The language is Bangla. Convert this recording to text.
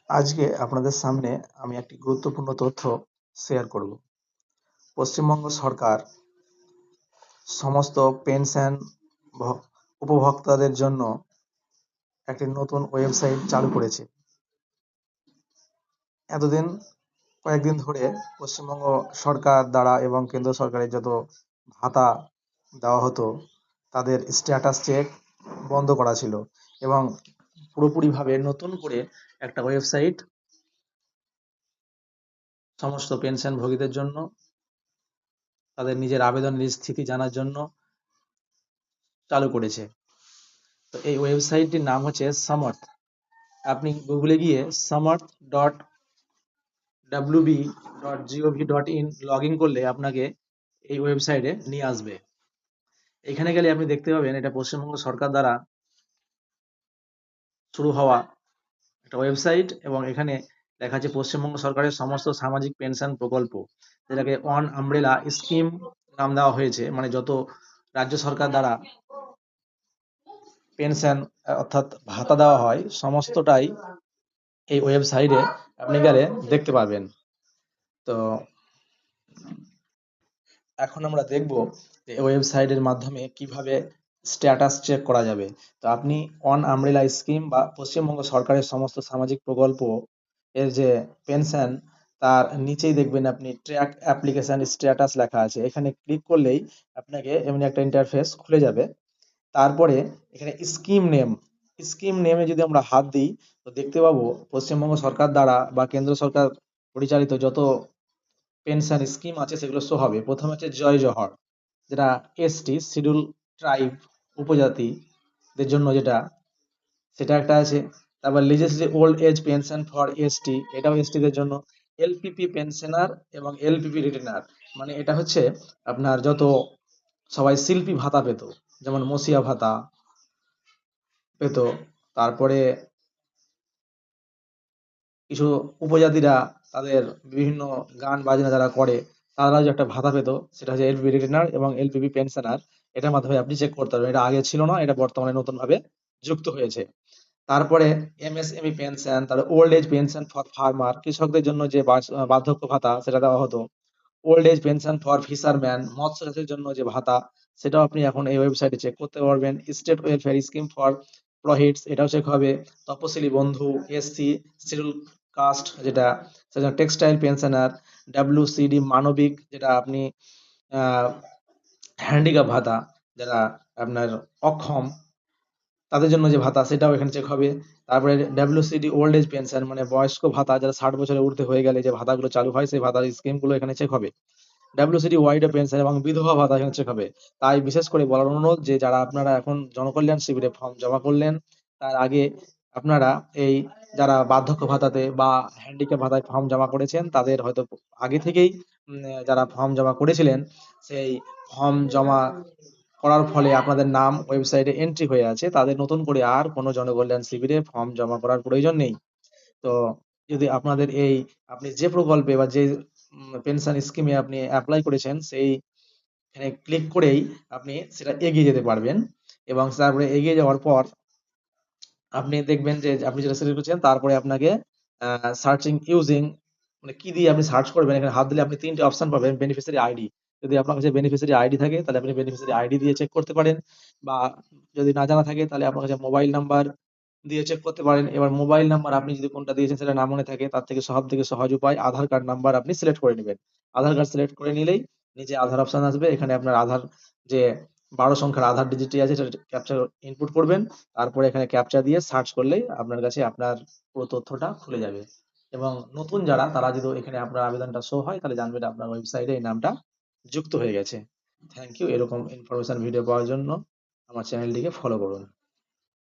আজকে আপনাদের সামনে আমি একটি গুরুত্বপূর্ণ তথ্য শেয়ার করব। পশ্চিমবঙ্গ সরকার সমস্ত পেনশন উপভোক্তাদের জন্য একটি নতুন ওয়েবসাইট চালু করেছে। এতদিন কয়েকদিন ধরে পশ্চিমবঙ্গ সরকার দ্বারা এবং কেন্দ্র সরকারের যত ভাতা দেওয়া হতো তাদের স্ট্যাটাস চেক বন্ধ করা ছিল এবং পুরোপুরিভাবে নতুন করে একটা ওয়েবসাইট সমস্ত পেনশনভোগীদের জন্য তাদের নিজের আবেদনের স্থিতি জানার জন্য চালু করেছে। তো এই ওয়েবসাইটটির নাম হচ্ছে সামার্থ। আপনি গুগলে গিয়ে samarth.wb.gov.in লগ ইন করলে আপনাকে এই ওয়েবসাইটে নিয়ে আসবে। এখানে গেলে আপনি দেখতে পাবেন এটা পশ্চিমবঙ্গ সরকার দ্বারা শুরু হওয়া একটা ওয়েবসাইট এবং এখানে লেখা আছে পশ্চিমবঙ্গ সরকারের সমস্ত সামাজিক পেনশন প্রকল্প, যেটাকে ওয়ান আমব্রেলা স্কিম নাম দেওয়া হয়েছে। মানে যত রাজ্য সরকার দ্বারা পেনশন অর্থাৎ ভাতা দেওয়া হয় সমস্তটাই এই ওয়েবসাইটে আপনি গেলে দেখতে পাবেন। তো এখন আমরা দেখব যে ওয়েবসাইটের মাধ্যমে কিভাবে স্ট্যাটাস চেক করা যাবে। তো আপনি অন আমব্রেলা স্কিম বা পশ্চিমবঙ্গ সরকারের সমস্ত সামাজিক প্রকল্প এর যে পেনশন তার নিচেই দেখবেন আপনি ট্র্যাক অ্যাপ্লিকেশন স্ট্যাটাস লেখা আছে। এখানে ক্লিক করলেই আপনাকে এমনি একটা ইন্টারফেস খুলে যাবে। তারপরে এখানে স্কিম নেমে যদি আমরা হাত দিই তো দেখতে পাবো পশ্চিমবঙ্গ সরকার দ্বারা বা কেন্দ্র সরকার পরিচালিত যত পেনশন স্কিম আছে সেগুলো শো হবে। প্রথমে হচ্ছে জয় জওহর, যেটা এসটি শিডিউল ট্রাইব উপজাতিদের জন্য সেটা একটা আছে। তারপর লিজেসলি old age pension for ST, এটাও এসটি দের জন্য। এলপিপি পেনশনার এবং এলপিপি রিটেনার, মানে এটা হচ্ছে আপনার যত সবাই শিল্পী ভাতা পেত, যেমন মসিয়া ভাতা পেত, তারপরে কিছু উপজাতিরা তাদের বিভিন্ন গান বাজনা যারা করে তারাও যে একটা ভাতা পেত, সেটা হচ্ছে এলপিপি রিটেনার এবং এলপিপি পেনশনার। এটার মাধ্যমে আপনি চেক করতে পারবেন। এটা আগে ছিল না, এটা বর্তমানে নতুন ভাবে যুক্ত হয়েছে। তারপরে এমএসএমই পেনশন, তারপরে old age pension for farmer, কৃষকদের জন্য যে বার্ধক্য ভাতা সেটা দেওয়া হতো। Old age pension for fisherman, মৎস্য চাষের জন্য যে ভাতা সেটাও আপনি এখন এই ওয়েবসাইটে চেক করতে পারবেন। স্টেট ওয়েলফেয়ার স্কিম ফর প্রহিটস, এটাও চেক হবে। তপশিলি বন্ধু, এসসি শিডিউল কাস্ট যেটা, সেটা টেক্সটাইল পেনশনার, ডাব্লিউসিডি মানবিক, যেটা আপনি হ্যান্ডিক্যাপ ভাতা, যারা আপনার অক্ষম তাদের জন্য যে ভাতা সেটাও এখানে চেক হবে। তারপরে ডাব্লিউসিডি ওল্ড এজ পেনশন, মানে বয়স্ক ভাতা, যারা 60 বছরের ঊর্ধ্বে হয়ে গেলে যে ভাতাগুলো চালু হয় সেই ভাতার স্কিমগুলো এখানে চেক হবে। ডাব্লিউসিডি ওয়াইড পেনশন এবং বিধবা ভাতা এখানে চেক হবে। তাই বিশেষ করে বলার অনুরোধ যে যারা আপনারা এখন জনকল্যাণ শিবিরে ফর্ম জমা করলেন তার আগে আপনারা এই যারা বার্ধক্য ভাতাতে বা হ্যান্ডিক্যাপ ভাতায় ফর্ম জমা করেছেন তাদের হয়তো আগে থেকেই যারা ফর্ম জমা করেছিলেন সেই ফর্ম জমা করার ফলে আপনাদের নাম ওয়েবসাইটে এন্ট্রি হয়ে আছে, তাদের নতুন করে আর কোনো জনকল্যাণ শিবিরে ফর্ম জমা করার প্রয়োজন নেই। তো যদি আপনাদের আপনি যে প্রকল্পে বা যে পেনশন স্কিমে আপনি অ্যাপ্লাই করেছেন সেই এখানে ক্লিক করেই আপনি সেটা এগিয়ে যেতে পারবেন। এবং তারপরে এগিয়ে যাওয়ার পর আপনি দেখবেন যে আপনি যেটা সিলেক্ট করেছেন তারপরে আপনাকে সার্চিং ইউজিং, মানে কি দিয়ে আপনি সার্চ করবেন এখানে হাত দিলে আপনি 3টে অপশন পাবেন। বেনিফিশিয়ারি আইডি, যদি আপনার কাছে বেনিফিশিয়ারি আইডি থাকে তাহলে আপনি বেনিফিশিয়ারি আইডি দিয়ে চেক করতে পারেন, বা যদি না জানা থাকে তাহলে আপনার কাছে মোবাইল নাম্বার দিয়ে চেক করতে পারেন। এবার মোবাইল নাম্বার আপনি যদি কোনটা দিয়েছেন সেটা না মনে থাকে তার থেকে সবথেকে সহজ উপায় আধার কার্ড নাম্বার আপনি সিলেক্ট করে নেবেন। আধার কার্ড সিলেক্ট করে নিলেই নিচে আধার অপশন আসবে, এখানে আপনার আধার যে 12 সংখ্যার আধার ডিজিটটি আছে সেটা ক্যাপচা ইনপুট করবেন। তারপরে এখানে ক্যাপচা দিয়ে সার্চ করলেই আপনার কাছে আপনার পুরো তথ্যটা খুলে যাবে। এবং নতুন যারা তারা যদি এখানে আপনার আবেদনটা শো হয় তাহলে জানবেন আপনার ওয়েবসাইটে এই নামটা যুক্ত হয়ে গেছে। Thank you. এরকম ইনফরমেশন ভিডিও পাওয়ার জন্য আমার চ্যানেলটিকে ফলো করুন।